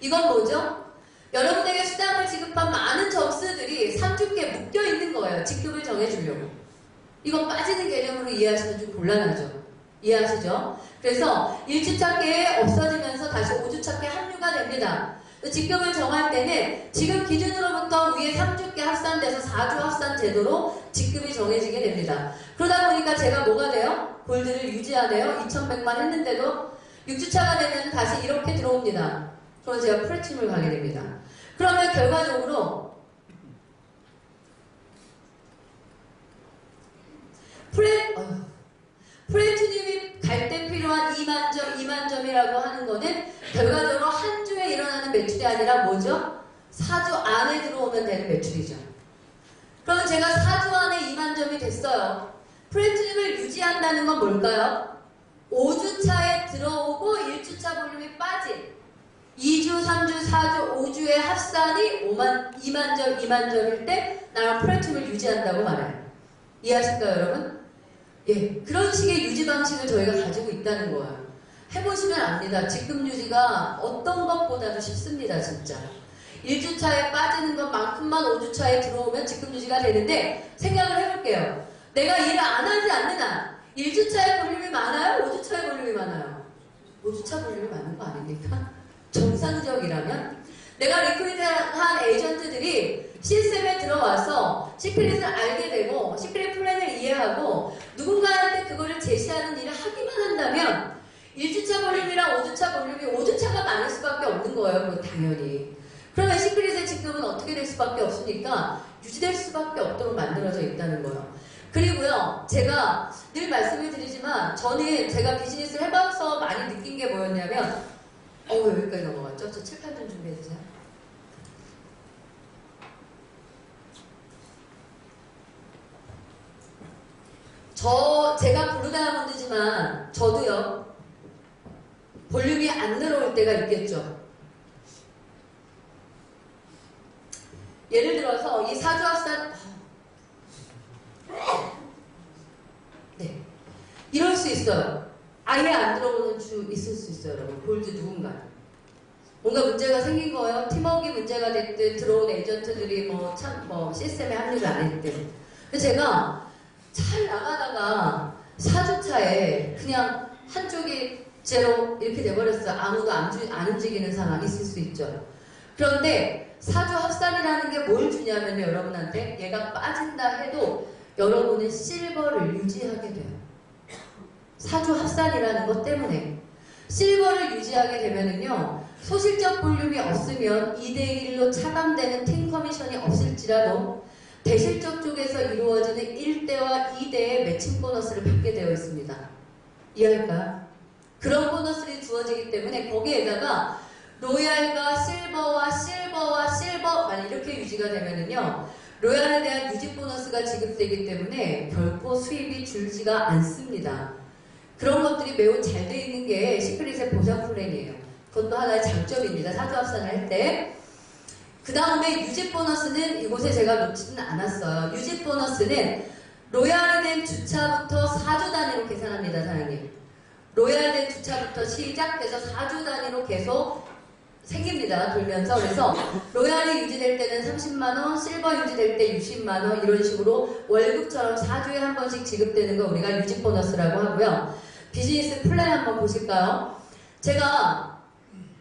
이건 뭐죠? 여러분에게 수당을 지급한 많은 접수들이 3주께 묶여 있는 거예요. 직급을 정해주려고. 이건 빠지는 개념으로 이해하시면 좀 곤란하죠. 이해하시죠? 그래서 1주차께 없어지면서 다시 5주차께 합류가 됩니다. 직급을 정할 때는 지금 기준으로부터 위에 3주께 합산돼서 4주 합산 제도로 직급이 정해지게 됩니다. 그러다 보니까 제가 뭐가 돼요? 골드를 유지하네요. 2100만 했는데도 6주차가 되면 다시 이렇게 들어옵니다. 그럼 제가 플래티늄을 가게 됩니다. 그러면 결과적으로 플래티늄이 갈 때 필요한 2만 점, 2만 점이라고 하는 거는 결과적으로 한 주에 일어나는 매출이 아니라 뭐죠? 4주 안에 들어오면 되는 매출이죠. 그러면 제가 4주 안에 2만 점이 됐어요. 플래티늄을 유지한다는 건 뭘까요? 5주차에 들어오고 1주차 볼륨이 빠진 2주, 3주, 4주, 5주의 합산이 2만 점, 2만 점일 때 나랑 플래티늄을 유지한다고 말해요. 이해하실까요, 여러분? 예, 그런 식의 유지 방식을 저희가 가지고 있다는 거예요. 해보시면 압니다. 직급 유지가 어떤 것보다도 쉽습니다, 진짜. 1주차에 빠지는 것만큼만 5주차에 들어오면 직급 유지가 되는데 생각을 해볼게요. 내가 일을 안 하지 않는 한 1주차에 볼륨이 많아요? 5주차에 볼륨이 많아요? 5주차 볼륨이 많은 거 아닙니까? 정상적이라면? 내가 리크루트한 에이전트들이 시스템에 들어와서 시크릿을 알게 되고 시크릿 플랜을 이해하고 누군가한테 그거를 제시하는 일을 하기만 한다면 1주차 볼륨이랑 5주차 볼륨이 5주차가 많을 수밖에 없는 거예요. 그건 당연히. 그러면 시크릿의 직급은 어떻게 될 수밖에 없으니까 유지될 수밖에 없도록 만들어져 있다는 거예요. 그리고요, 제가 늘 말씀을 드리지만 저는 제가 비즈니스를 해봐서 많이 느낀 게 뭐였냐면 여기까지 넘어갔죠? 저 칠판 좀 준비해주세요. 제가 블루다이아몬드지만 저도요, 볼륨이 안 들어올 때가 있겠죠. 예를 들어서 이 사주합산 네, 이럴 수 있어요. 아예 안 들어오는 주 있을 수 있어요, 여러분. 골드 누군가 뭔가 문제가 생긴 거예요. 팀워크 문제가 됐든 들어온 에이전트들이 시스템에 합류를 안 했든. 그래서 제가 잘 나가다가 4주차에 그냥 한쪽이 제로 이렇게 돼버렸어요. 아무도 안 움직이는 상황이 있을 수 있죠. 그런데 사주 합산이라는 게 뭘 주냐면요, 여러분한테 얘가 빠진다 해도 여러분은 실버를 유지하게 돼요. 사주 합산이라는 것 때문에 실버를 유지하게 되면은요, 소실적 볼륨이 없으면 2대1로 차감되는 팀 커미션이 없을지라도 대실적 쪽에서 이루어지는 1대와 2대의 매칭 보너스를 받게 되어 있습니다. 이해할까요? 그런 보너스를 주어지기 때문에 거기에다가 로얄과 실버와 실버 만약 이렇게 유지가 되면은요, 로얄에 대한 유지 보너스가 지급되기 때문에 결코 수입이 줄지가 않습니다. 그런 것들이 매우 잘 돼 있는 게 시크릿의 보상 플랜이에요. 그것도 하나의 장점입니다. 사주합산을 할 때. 그 다음에 유지 보너스는 이곳에 제가 놓지는 않았어요. 유지 보너스는 로얄이 된 주차부터 4주 단위로 계산합니다, 사장님. 로얄 된 주차부터 시작돼서 4주 단위로 계속 생깁니다. 돌면서. 그래서 로얄이 유지될 때는 30만원, 실버 유지될 때 60만원 이런 식으로 월급처럼 4주에 한 번씩 지급되는 거 우리가 유지 보너스라고 하고요. 비즈니스 플랜 한번 보실까요? 제가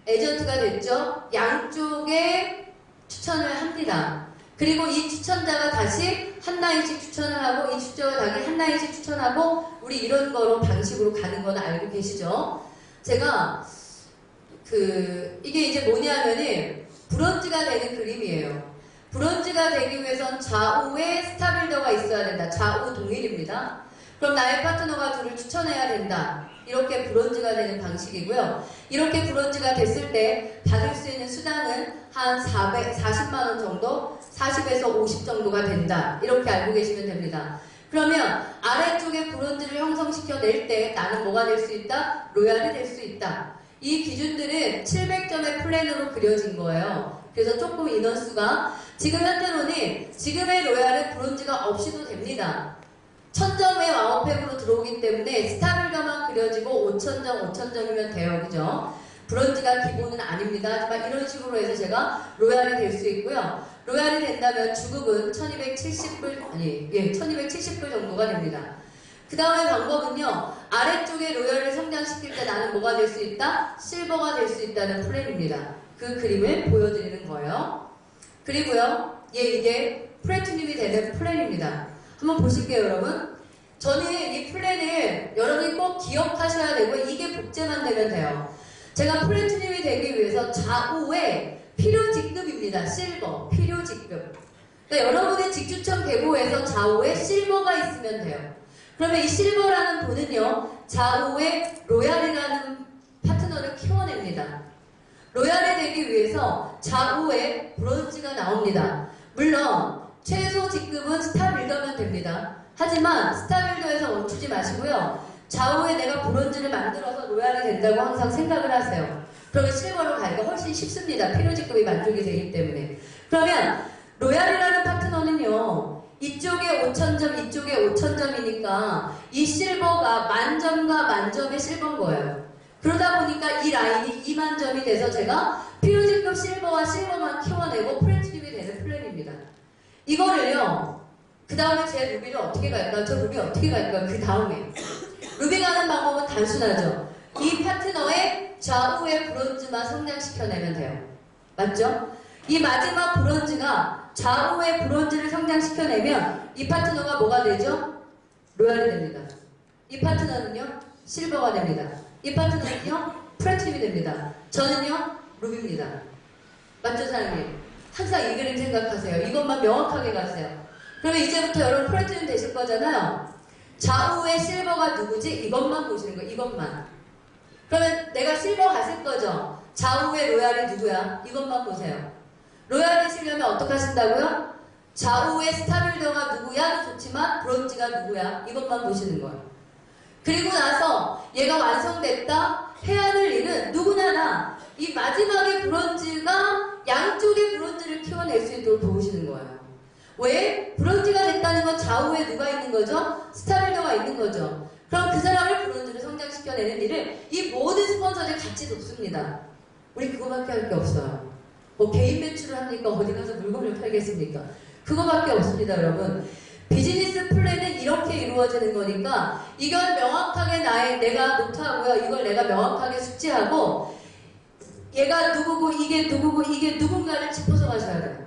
에이전트가 됐죠. 양쪽에 추천을 합니다. 그리고 이 추천자가 다시 한 라인씩 추천을 하고 이 추천자가 다시 한 라인씩 추천하고 우리 이런 거로 방식으로 가는 거는 알고 계시죠? 제가 이게 이제 뭐냐면은 브론즈가 되는 그림이에요. 브론즈가 되기 위해선 좌우에 스타빌더가 있어야 된다. 좌우 동일입니다. 그럼 나의 파트너가 둘을 추천해야 된다. 이렇게 브론즈가 되는 방식이고요. 이렇게 브론즈가 됐을 때 받을 수 있는 수당은 한 40만원 정도, 40에서 50 정도가 된다. 이렇게 알고 계시면 됩니다. 그러면 아래쪽에 브론즈를 형성시켜낼 때 나는 뭐가 될 수 있다? 로얄이 될 수 있다. 이 기준들은 700점의 플랜으로 그려진 거예요. 그래서 조금 인원수가 지금 현재로는 지금의 로얄은 브론즈가 없이도 됩니다. 1000점의 와우팩으로 들어오기 때문에 스타빌더만 그려지고 5000점, 5000점이면 돼요. 그죠? 브론즈가 기본은 아닙니다. 하지만 이런 식으로 해서 제가 로얄이 될 수 있고요. 로얄이 된다면 주급은 1270불 정도가 됩니다. 그 다음에 방법은요, 아래쪽에 로얄을 성장시킬 때 나는 뭐가 될 수 있다? 실버가 될 수 있다는 플랜입니다. 그 그림을 보여드리는 거예요. 그리고요, 이게 플래티늄이 되는 플랜입니다. 한번 보실게요, 여러분. 저는 이 플랜을 여러분이 꼭 기억하셔야 되고, 이게 복제만 되면 돼요. 제가 플래티늄이 되기 위해서 좌우에 필요직급입니다. 실버, 필요직급. 그러니까 여러분의 직추천 계보에서 좌우에 실버가 있으면 돼요. 그러면 이 실버라는 분은요, 좌우에 로얄이라는 파트너를 키워냅니다. 로얄이 되기 위해서 좌우에 브론즈가 나옵니다. 물론 최소 직급은 스타빌더면 됩니다. 하지만 스타빌더에서 멈추지 마시고요. 좌우에 내가 브론즈를 만들어서 로얄이 된다고 항상 생각을 하세요. 그러면 실버로 가기가 훨씬 쉽습니다. 필요직급이 만족이 되기 때문에. 그러면 로얄이라는 파트너는요, 이쪽에 5000점, 이쪽에 5000점이니까 이 실버가 만점과 만점의 실버인 거예요. 그러다 보니까 이 라인이 2만점이 돼서 제가 필요직급 실버와 실버만 키워내고 플래티늄이 되는 플랜입니다. 이거를요, 그 다음에 제 루비를 어떻게 갈까요? 저 루비 어떻게 갈까요? 그 다음에. 루비 가는 방법은 단순하죠. 이 파트너의 좌우의 브론즈만 성장시켜내면 돼요. 맞죠? 이 마지막 브론즈가 좌우의 브론즈를 성장시켜내면 이 파트너가 뭐가 되죠? 로얄이 됩니다. 이 파트너는요, 실버가 됩니다. 이 파트너는요, 플래티넘이 됩니다. 저는요, 루비입니다. 맞죠, 사장님? 항상 이 그림 생각하세요. 이것만 명확하게 가세요. 그러면 이제부터 여러분 플래티넘 되실 거잖아요. 좌우의 실버가 누구지? 이것만 보시는 거예요. 이것만. 그러면 내가 실버 갔을 거죠? 좌우의 로얄이 누구야? 이것만 보세요. 로얄이시려면 어떻게 하신다고요? 좌우의 스타빌더가 누구야? 좋지만 브론즈가 누구야? 이것만 보시는 거예요. 그리고 나서 얘가 완성됐다 해야 할 일은 누구나 이 마지막에 브론즈가 양쪽의 브론즈를 키워낼 수 있도록 도우시는 거예요. 왜? 브론즈가 됐다는 건 좌우에 누가 있는 거죠? 스타빌더가 있는 거죠. 그럼 그 사람을 브론즈로 성장시켜내는 일을 이 모든 스폰서들이 같이 돕습니다. 우리 그거밖에 할 게 없어요. 뭐 개인 매출을 합니까? 어디 가서 물건을 팔겠습니까? 그거밖에 없습니다, 여러분. 비즈니스 플랜은 이렇게 이루어지는 거니까 이건 명확하게 내가 노트하고요. 이걸 내가 명확하게 숙지하고 얘가 누구고 이게 누구고 이게 누군가를 짚어서 가셔야 돼요.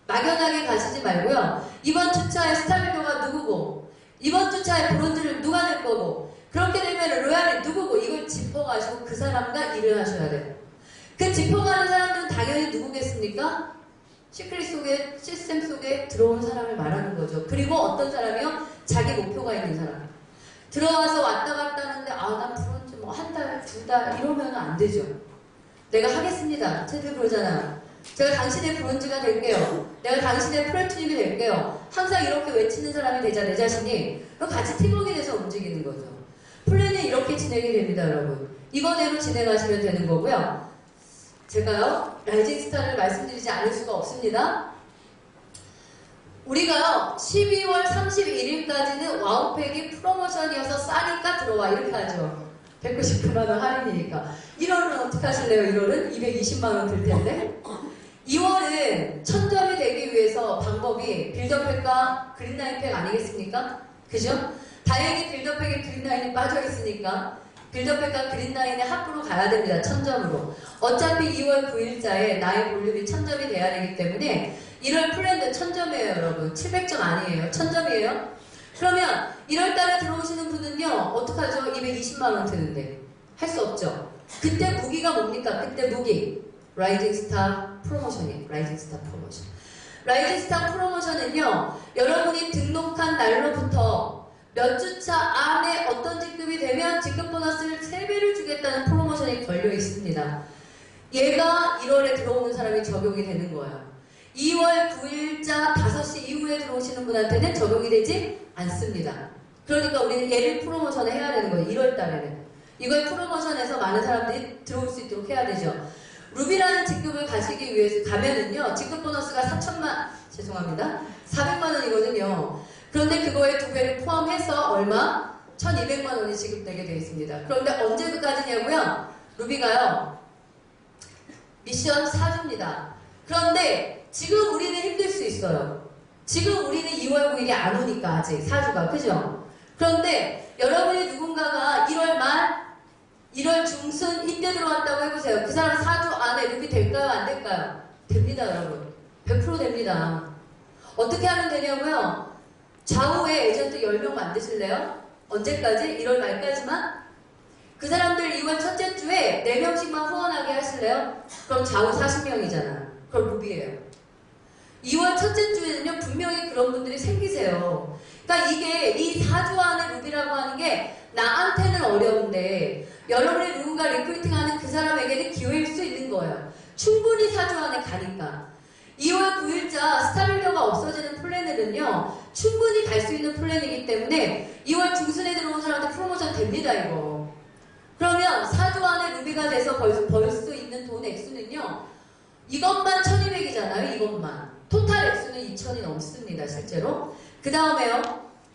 막연하게 가시지 말고요. 이번 주차에 스타빌더가 누구고 이번 주차에 브론즈를 누가 낼 거고 그렇게 되면 로얄이 누구고 이걸 짚어가시고 그 사람과 일을 하셔야 돼요. 그 짚어가는 사람들은 당연히 누구겠습니까? 시크릿 속에, 시스템 속에 들어온 사람을 말하는 거죠. 그리고 어떤 사람이요? 자기 목표가 있는 사람. 들어와서 왔다 갔다 하는데 난 브론즈 뭐 한 달, 두 달 이러면 안 되죠. 내가 하겠습니다. 쟤들 그러잖아. 제가 당신의 브론즈가 될게요. 내가 당신의 플래티넘이 될게요. 항상 이렇게 외치는 사람이 되자 내 자신이 그럼 같이 팀워크에 돼서 움직이는 거죠. 플랜이 이렇게 진행이 됩니다, 여러분. 이거대로 진행하시면 되는 거고요. 제가요, 라이징 스타를 말씀드리지 않을 수가 없습니다. 우리가 12월 31일까지는 와우팩이 프로모션이어서 싸니까 들어와 이렇게 하죠. 199만원 할인이니까. 1월은 어떻게 하실래요? 1월은 220만원 들 텐데. 2월은 1000점이 되기 위해서 방법이 빌더팩과 그린라인팩 아니겠습니까? 그죠? 다행히 빌더팩에 그린라인이 빠져있으니까 빌더팩과 그린라인의 합으로 가야 됩니다. 1000점으로. 어차피 2월 9일자에 나의 볼륨이 1000점이 돼야 되기 때문에 1월 플랜도 1000점이에요, 여러분. 700점 아니에요. 1000점이에요. 그러면 1월달에 들어오시는 분은요, 어떡하죠? 220만원 드는데. 할 수 없죠. 그때 무기가 뭡니까? 그때 무기. 라이징 스타 프로모션이에요. 라이징 스타 프로모션. 라이징 스타 프로모션은요, 여러분이 등록한 날로부터 몇 주차 안에 어떤 직급이 되면 직급 보너스를 3배를 주겠다는 프로모션이 걸려 있습니다. 얘가 1월에 들어오는 사람이 적용이 되는 거예요. 2월 9일자 5시 이후에 들어오시는 분한테는 적용이 되지 않습니다. 그러니까 우리는 얘를 프로모션을 해야 되는 거예요. 1월 달에는. 이걸 프로모션해서 많은 사람들이 들어올 수 있도록 해야 되죠. 루비라는 직급을 가시기 위해서 가면은요, 직급 보너스가 400만원이거든요. 그런데 그거에 2배를 포함해서 얼마? 1200만원이 지급되게 되어 있습니다. 그런데 언제까지냐고요? 루비가요, 미션 4주입니다. 그런데 지금 우리는 힘들 수 있어요. 지금 우리는 2월 9일이 안 오니까 아직 4주가, 그죠? 그런데 여러분이 누군가가 1월 말, 1월 중순 이때 들어왔다고 해보세요. 그 사람 4주 안에 루비 될까요? 안 될까요? 됩니다, 여러분. 100% 됩니다. 어떻게 하면 되냐고요? 좌우에 에이전트 10명 만드실래요? 언제까지? 1월 말까지만? 그 사람들 2월 첫째 주에 4명씩만 후원하게 하실래요? 그럼 좌우 40명이잖아. 그럼 루비예요. 2월 첫째 주에는요, 분명히 그런 분들이 생기세요. 그러니까 이게 이 4주 안에 루비라고 하는 게 나한테는 어려운데 여러분이 누군가 리크루팅하는 그 사람에게는 기회일 수 있는 거예요. 충분히 4주 안에 가니까. 2월 9일자 스타빌더가 없어지는 플랜에는요, 충분히 갈 수 있는 플랜이기 때문에 2월 중순에 들어온 사람한테 프로모션 됩니다, 이거. 그러면 4주 안에 루비가 돼서 벌 수 있는 돈 액수는요, 이것만 1200이잖아요, 이것만. 토탈 액수는 2000이 넘습니다, 실제로. 그 다음에요.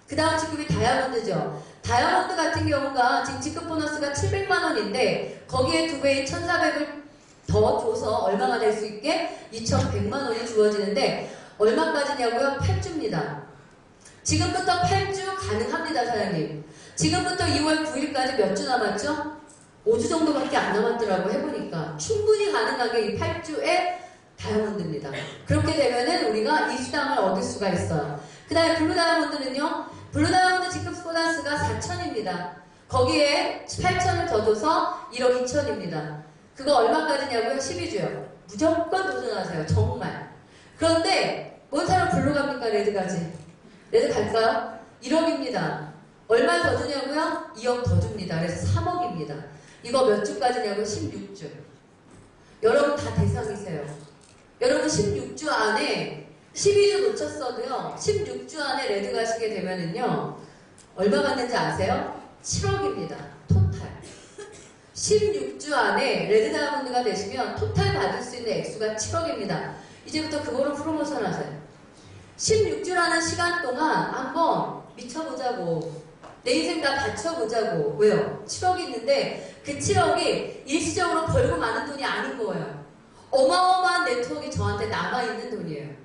그 다음 직급이 다이아몬드죠. 다이아몬드 같은 경우가 지금 직급 보너스가 700만원인데 거기에 2배인 1400을 더 줘서 얼마가 될 수 있게 2100만원이 주어지는데 얼마까지냐고요? 8주입니다. 지금부터 8주 가능합니다, 사장님. 지금부터 2월 9일까지 몇 주 남았죠? 5주 정도밖에 안 남았더라고 해보니까 충분히 가능하게 이 8주에 다이아몬드입니다. 그렇게 되면은 우리가 이 수당을 얻을 수가 있어요. 그 다음에 블루 다이아몬드는요, 블루다이아몬드 직급 보너스가 4천입니다. 거기에 8천을 더 줘서 1억 2천입니다. 그거 얼마까지냐고요? 12주요. 무조건 도전하세요. 정말. 그런데 몬타로 블루 갑니까? 레드 가지? 레드 갈까요? 1억입니다. 얼마 더 주냐고요? 2억 더 줍니다. 그래서 3억입니다. 이거 몇 주까지냐고요? 16주. 여러분 다 대상이세요. 여러분 16주 안에 12주 놓쳤어도요. 16주 안에 레드 가시게 되면은요. 얼마 받는지 아세요? 7억입니다. 토탈. 16주 안에 레드 다이아몬드가 되시면 토탈 받을 수 있는 액수가 7억입니다. 이제부터 그거로 프로모션 하세요. 16주라는 시간 동안 한번 미쳐보자고. 내 인생 다 바쳐보자고. 왜요? 7억이 있는데 그 7억이 일시적으로 벌고 마는 돈이 아닌 거예요. 어마어마한 네트워크가 저한테 남아있는 돈이에요.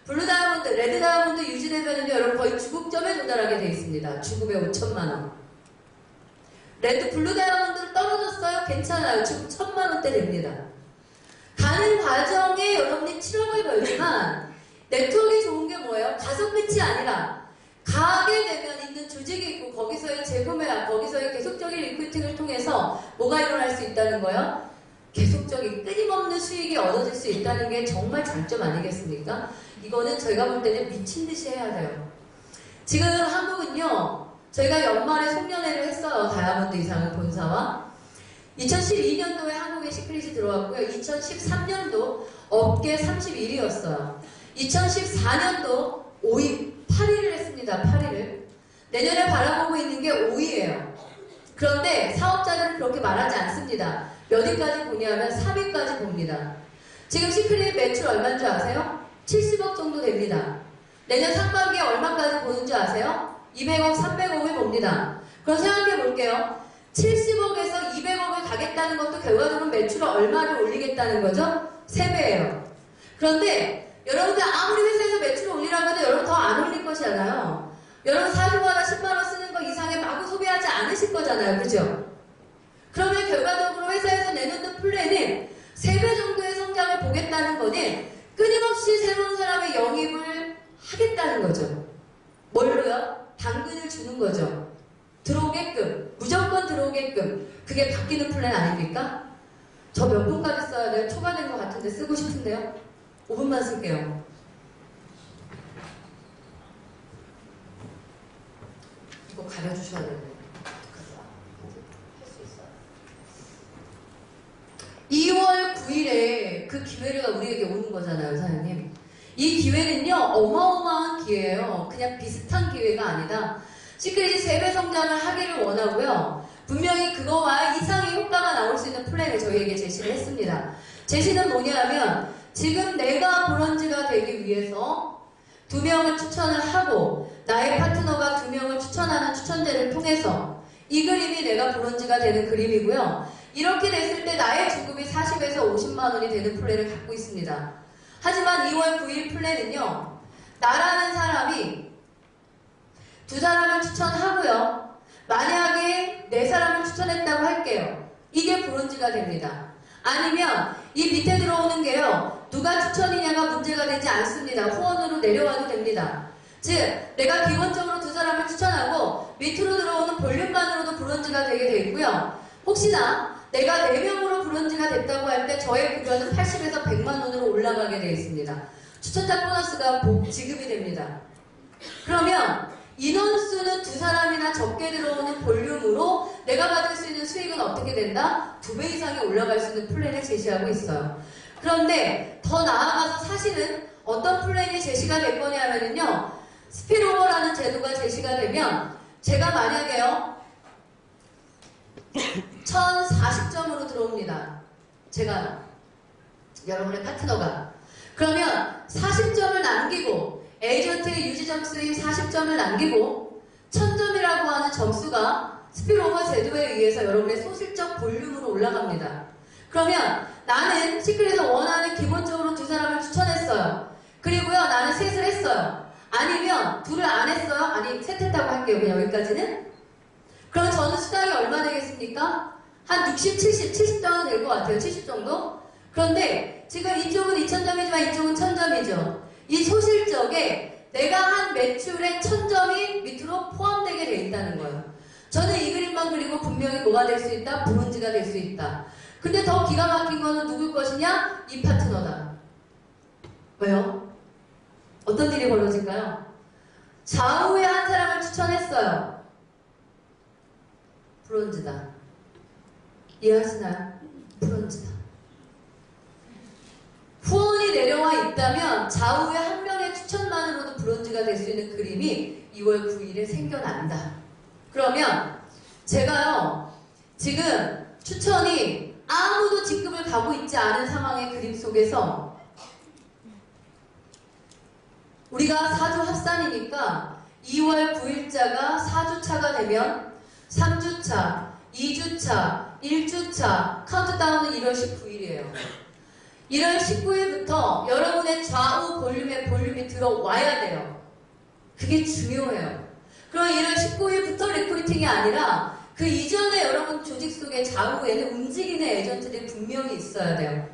블루 다이아몬드, 레드 다이아몬드 유지되면은요, 여러분 거의 주국점에 도달하게 되어 있습니다. 주급에 5천만원. 레드, 블루 다이아몬드로 떨어졌어요? 괜찮아요. 주급 1,000만원대 됩니다. 가는 과정에 여러분이 7억을 벌지만, 네트워크가 좋은 게 뭐예요? 가성 끝이 아니라, 가게 되면 있는 조직이 있고, 거기서의 재구매와 거기서의 계속적인 리크루팅을 통해서 뭐가 일어날 수 있다는 거예요? 계속적인 끊임없는 수익이 얻어질 수 있다는 게 정말 장점 아니겠습니까? 이거는 저희가 볼 때는 미친 듯이 해야 돼요. 지금 한국은요, 저희가 연말에 송년회를 했어요. 다이아몬드 이상의 본사와. 2012년도에 한국에 시크릿이 들어왔고요. 2013년도 업계 31위였어요. 2014년도 8위를 했습니다. 8위를. 내년에 바라보고 있는 게 5위예요. 그런데 사업자들은 그렇게 말하지 않습니다. 몇 위까지 보냐면 3위까지 봅니다. 지금 시크릿 매출 얼마인 줄 아세요? 70억 정도 됩니다. 내년 상반기에 얼마까지 보는 줄 아세요? 200억, 300억을 봅니다. 그럼 생각해 볼게요. 70억에서 200억을 가겠다는 것도 결과적으로 매출을 얼마를 올리겠다는 거죠? 3배예요. 그런데 여러분들 아무리 회사에서 매출을 올리라고 해도 여러분 더 안 올릴 것이잖아요. 여러분 사주마다 10만원 쓰는 거 이상에 마구 소비하지 않으실 거잖아요. 그죠? 그러면 결과적으로 회사에서 내놓는 플랜은 3배 정도의 성장을 보겠다는 거는 끊임없이 새로운 사람의 영입을 하겠다는 거죠. 뭘로요? 당근을 주는 거죠. 들어오게끔, 무조건 들어오게끔. 그게 바뀌는 플랜 아닙니까? 저 몇 분까지 써야 돼요? 초과된 것 같은데 쓰고 싶은데요? 5분만 쓸게요. 이거 가려주셔야 되는데. 할 수 있어요. 2월 9일에 그 기회가 우리에게 오는 거잖아요, 사장님. 이 기회는요, 어마어마한 기회예요. 그냥 비슷한 기회가 아니다. 시크릿이 3배 성장을 하기를 원하고요. 분명히 그거와 이상의 효과가 나올 수 있는 플랜을 저희에게 제시를 했습니다. 제시는 뭐냐면 지금 내가 브론즈가 되기 위해서 2명을 추천을 하고 나의 파트너가 2명을 추천하는 추천제를 통해서 이 그림이 내가 브론즈가 되는 그림이고요. 이렇게 됐을 때 나의 주급이 40에서 50만 원이 되는 플랜을 갖고 있습니다. 하지만 2월 9일 플랜은요. 나라는 사람이 2사람을 추천하고요. 만약에 4사람을 추천했다고 할게요. 이게 브론즈가 됩니다. 아니면 이 밑에 들어오는 게요. 누가 추천이냐가 문제가 되지 않습니다. 후원으로 내려와도 됩니다. 즉 내가 기본적으로 2사람을 추천하고 밑으로 들어오는 볼륨만으로도 브론즈가 되게 돼 있고요. 혹시나 내가 4명으로 브론즈가 됐다고 할 때 저의 급여는 80에서 100만 원으로 올라가게 되어 있습니다. 추천자 보너스가 지급이 됩니다. 그러면 인원수는 2사람이나 적게 들어오는 볼륨으로 내가 받을 수 있는 수익은 어떻게 된다? 2배 이상이 올라갈 수 있는 플랜을 제시하고 있어요. 그런데 더 나아가서 사실은 어떤 플랜이 제시가 될 거냐면요. 스피드오버라는 제도가 제시가 되면 제가 만약에요. 1040점으로 들어옵니다. 제가 여러분의 파트너가 그러면 40점을 남기고 에이전트의 유지점 수인 40점을 남기고 1000점이라고 하는 점수가 스피드오버 제도에 의해서 여러분의 소실적 볼륨으로 올라갑니다. 그러면 나는 시크릿에서 원하는 기본적으로 2사람을 추천했어요. 그리고요 나는 셋을 했어요. 아니면 2를 안 했어요. 아니 셋 했다고 할게요. 그냥 여기까지는. 그럼 저는 수당이 얼마 되겠습니까? 한 60, 70 정도 될 것 같아요. 70 정도? 그런데 지금 이쪽은 2000점이지만 이쪽은 1000점이죠. 이 소실적에 내가 한 매출의 1000점이 밑으로 포함되게 돼 있다는 거예요. 저는 이 그림만 그리고 분명히 뭐가 될 수 있다? 브론즈가 될 수 있다. 근데 더 기가 막힌 거는 누굴 것이냐? 이 파트너다. 왜요? 어떤 일이 벌어질까요? 좌우에 한 사람을 추천했어요. 브론즈다. 이해하시나요? 브론즈다. 후원이 내려와 있다면 좌우에 한 명의 추천만으로도 브론즈가 될 수 있는 그림이 2월 9일에 생겨난다. 그러면 제가요, 지금 추천이 아무도 직급을 가고 있지 않은 상황의 그림 속에서 우리가 4주 합산이니까 2월 9일자가 4주차가 되면 3주차, 2주차, 1주차, 카운트다운은 1월 19일이에요. 1월 19일부터 여러분의 좌우 볼륨이 들어와야 돼요. 그게 중요해요. 그럼 1월 19일부터 리크루팅이 아니라 그 이전에 여러분 조직 속에 좌우에는 움직이는 에이전트들이 분명히 있어야 돼요.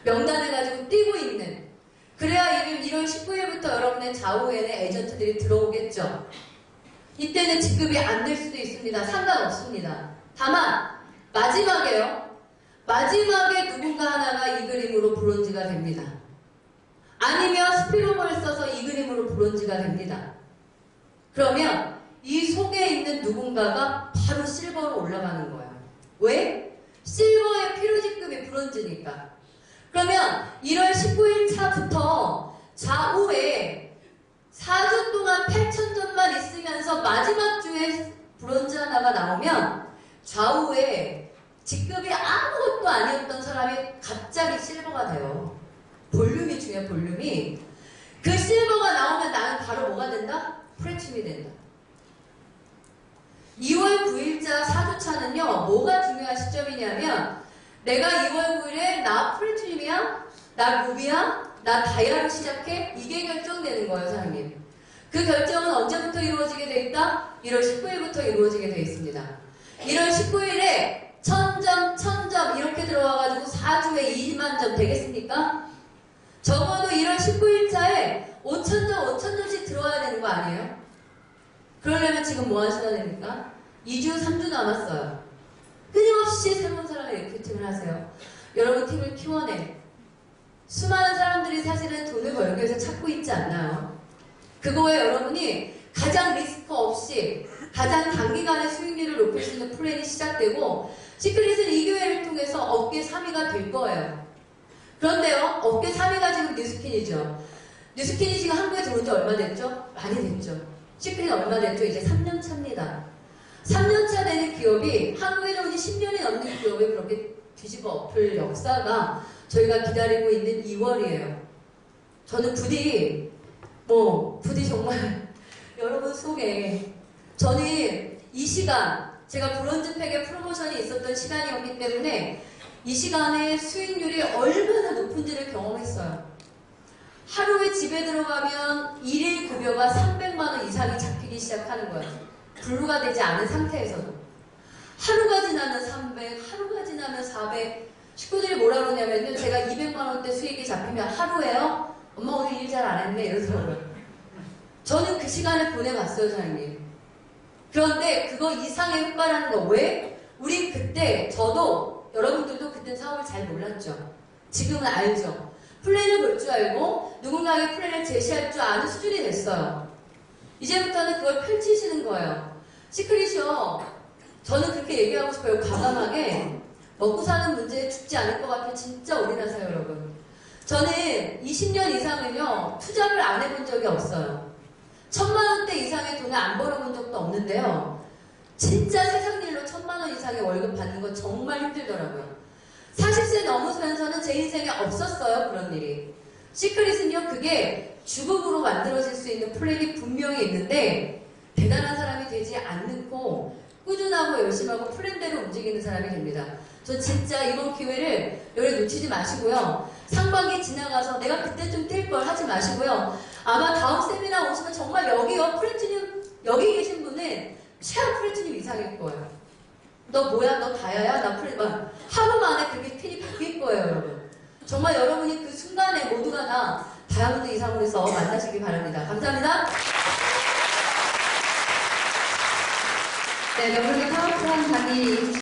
명단을 가지고 뛰고 있는. 그래야 1월 19일부터 여러분의 좌우에는 에이전트들이 들어오겠죠. 이때는 직급이 안 될 수도 있습니다. 상관없습니다. 다만 마지막에요. 마지막에 누군가 하나가 이 그림으로 브론즈가 됩니다. 아니면 스피로버를 써서 이 그림으로 브론즈가 됩니다. 그러면 이 속에 있는 누군가가 바로 실버로 올라가는 거예요. 왜? 실버의 필요직급이 브론즈니까. 그러면 1월 19일 차부터 좌우에 4주 동안 8,000점만 있으면서 마지막 주에 브론즈 하나가 나오면 좌우에 직급이 아무것도 아니었던 사람이 갑자기 실버가 돼요. 볼륨이 중요해, 볼륨이. 그 실버가 나오면 나는 바로 뭐가 된다? 프레춤이 된다. 2월 9일자 4주차는요, 뭐가 중요한 시점이냐면, 내가 2월 9일에 나 프레춤이야? 나 루비야? 나 다이아로 시작해? 이게 결정되는 거예요, 사장님. 그 결정은 언제부터 이루어지게 돼 있다? 1월 19일부터 이루어지게 돼 있습니다. 1월 19일에 1000점, 1000점 이렇게 들어와가지고 4주에 2만 점 되겠습니까? 적어도 1월 19일차에 5000점, 5000점씩 들어와야 되는 거 아니에요? 그러려면 지금 뭐 하셔야 됩니까? 2주, 3주 남았어요. 끊임없이 새로운 사람을 리크루팅을 하세요. 여러분 팀을 키워내. 수많은 사람들이 사실은 돈을 벌기 위해서 찾고 있지 않나요? 그거에 여러분이 가장 리스크 없이 가장 단기간에 수익률을 높일 수 있는 플랜이 시작되고 시크릿은 이 기회를 통해서 업계 3위가 될 거예요. 그런데요, 업계 3위가 지금 뉴스킨이죠. 뉴스킨이 지금 한국에 들어온 지 얼마 됐죠? 많이 됐죠. 시크릿 얼마 됐죠? 이제 3년 차입니다. 3년 차 되는 기업이 한국에 들어온 지 10년이 넘는 기업이 그렇게 뒤집어 엎을 역사가 저희가 기다리고 있는 2월이에요. 저는 부디 정말 여러분 속에 저는 이 시간 제가 브론즈팩의 프로모션이 있었던 시간이었기 때문에 이 시간에 수익률이 얼마나 높은지를 경험했어요. 하루에 집에 들어가면 1일 급여가 300만원 이상이 잡히기 시작하는 거예요. 분류가 되지 않은 상태에서도. 하루가 지나면 300, 하루가 지나면 400. 식구들이 뭐라 그러냐면요. 제가 200만원대 수익이 잡히면 하루에요. 엄마 오늘 일 잘 안 했네 이러더라고요. 저는 그 시간을 보내봤어요, 사장님. 그런데 그거 이상의 효과라는 거 왜? 우리 그때 저도 여러분들도 그때 사업을 잘 몰랐죠. 지금은 알죠. 플랜을 볼 줄 알고 누군가에게 플랜을 제시할 줄 아는 수준이 됐어요. 이제부터는 그걸 펼치시는 거예요. 시크릿이요. 저는 그렇게 얘기하고 싶어요. 과감하게 먹고 사는 문제에 죽지 않을 것 같아요. 진짜 올인하세요, 여러분. 저는 20년 이상은요. 투자를 안 해본 적이 없어요. 1000만원대 이상의 돈을 안 벌어본 적도 없는데요. 진짜 세상 일로 1000만원 이상의 월급 받는 건 정말 힘들더라고요. 40세 넘으면서는 제 인생에 없었어요. 그런 일이. 시크릿은요. 그게 주급으로 만들어질 수 있는 플랜이 분명히 있는데 대단한 사람이 되지 않고 꾸준하고 열심히 하고 플랜대로 움직이는 사람이 됩니다. 저 진짜 이번 기회를 여기 놓치지 마시고요. 상반기 지나가서 내가 그때쯤 뛸 걸 하지 마시고요. 아마 다음 세미나 오시면 정말 여기요. 프렌즈님 여기 계신 분은 최악 프렌즈님 이상일 거예요. 너 뭐야? 너 다야야? 나 프렌즈 하루 만에 그게 핀이 바뀔 거예요, 여러분. 정말 여러분이 그 순간에 모두가 다 다이아몬드 이상으로서 만나시기 바랍니다. 감사합니다. 네, 너무나 파워풀한 강의